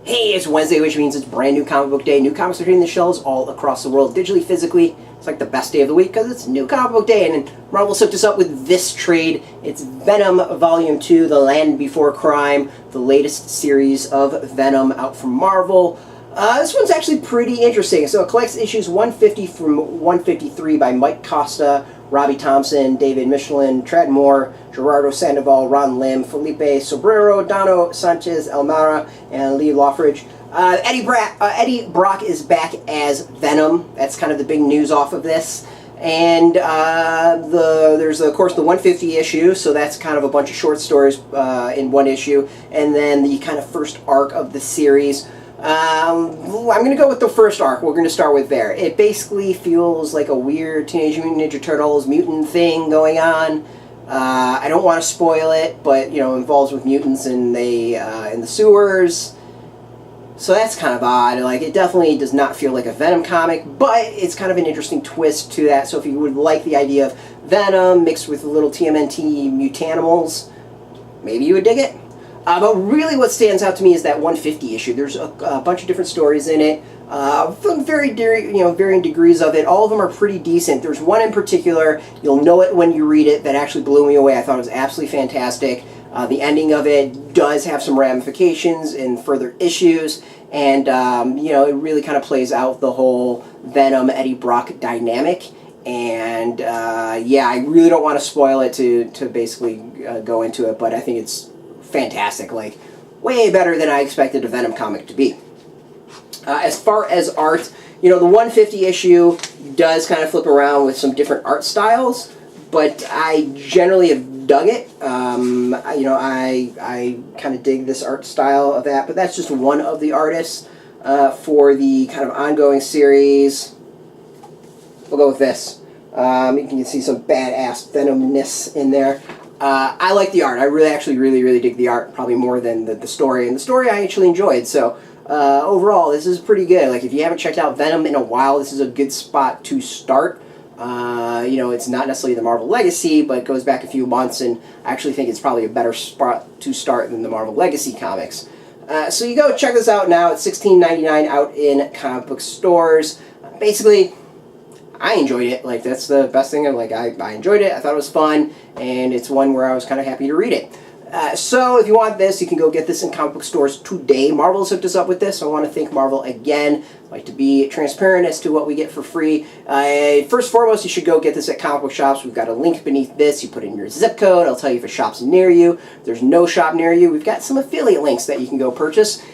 Hey, it's Wednesday, which means it's brand new comic book day. New comics are hitting the shelves all across the world, digitally, physically. It's like the best day of the week because it's new comic book day. And Marvel hooked us up with this trade. It's Venom Volume 2, The Land Before Crime, the latest series of Venom out from Marvel. This one's actually pretty interesting. So it collects issues 150 from 153 by Mike Costa, Robbie Thompson, David Michelinie, Trad Moore, Gerardo, Sandoval, Ron Lim, Felipe Sobrero, Dono Sanchez Elmara, and Lee Lawfridge. Eddie Brock is back as Venom. That's kind of the big news off of this. And there's, of course, the 150 issue, so that's kind of a bunch of short stories in one issue. And then the kind of first arc of the series. I'm going to go with the first arc. We're going to start with there. It basically feels like a weird Teenage Mutant Ninja Turtles mutant thing going on. I don't want to spoil it, but, you know, involves with mutants and they in the sewers. So that's kind of odd. Like, it definitely does not feel like a Venom comic, but it's kind of an interesting twist to that. So if you would like the idea of Venom mixed with a little TMNT mutanimals, maybe you would dig it. But really what stands out to me is that 150 issue. There's a bunch of different stories in it, from varying degrees of it. All of them are pretty decent. There's one in particular, you'll know it when you read it, that actually blew me away. I thought it was absolutely fantastic. The ending of it does have some ramifications in further issues, and it really kind of plays out the whole Venom-Eddie Brock dynamic. And yeah, I really don't want to spoil it to basically go into it, but I think it's fantastic, like way better than I expected a Venom comic to be. As far as art, the 150 issue does kind of flip around with some different art styles, but I generally have dug it. I kind of dig this art style of that, but that's just one of the artists for the kind of ongoing series. We'll go with this. You can see some badass Venomness in there. I like the art. I really dig the art, probably more than the story. And the story I actually enjoyed. So overall, this is pretty good. Like, if you haven't checked out Venom in a while, this is a good spot to start. It's not necessarily the Marvel Legacy, but it goes back a few months, and I actually think it's probably a better spot to start than the Marvel Legacy comics. So you go check this out now. It's $16.99 out in comic book stores. Basically, I enjoyed it. Like, that's the best thing. Like, I enjoyed it. I thought it was fun, and it's one where I was kind of happy to read it. So if you want this, you can go get this in comic book stores today. Marvel's hooked us up with this, so I want to thank Marvel again. I like to be transparent as to what we get for free. First and foremost, you should go get this at comic book shops. We've got a link beneath this. You put in your zip code. I'll tell you if a shop's near you. If there's no shop near you, we've got some affiliate links that you can go purchase.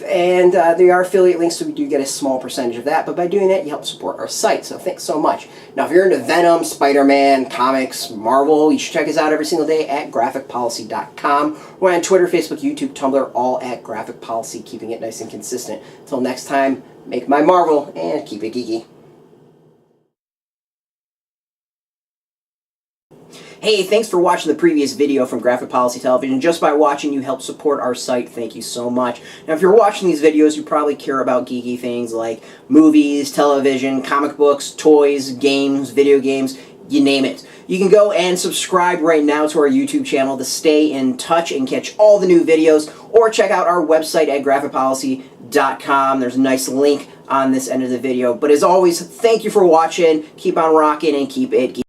And they are affiliate links, so we do get a small percentage of that. But by doing that, you help support our site, so thanks so much. Now, if you're into Venom, Spider-Man, comics, Marvel, you should check us out every single day at graphicpolicy.com. We're on Twitter, Facebook, YouTube, Tumblr, all at Graphic Policy, keeping it nice and consistent. Until next time, make my Marvel, and keep it geeky. Hey, thanks for watching the previous video from Graphic Policy Television. Just by watching, you help support our site. Thank you so much. Now, if you're watching these videos, you probably care about geeky things like movies, television, comic books, toys, games, video games, you name it. You can go and subscribe right now to our YouTube channel to stay in touch and catch all the new videos, or check out our website at graphicpolicy.com. There's a nice link on this end of the video. But as always, thank you for watching. Keep on rocking and keep it geeky.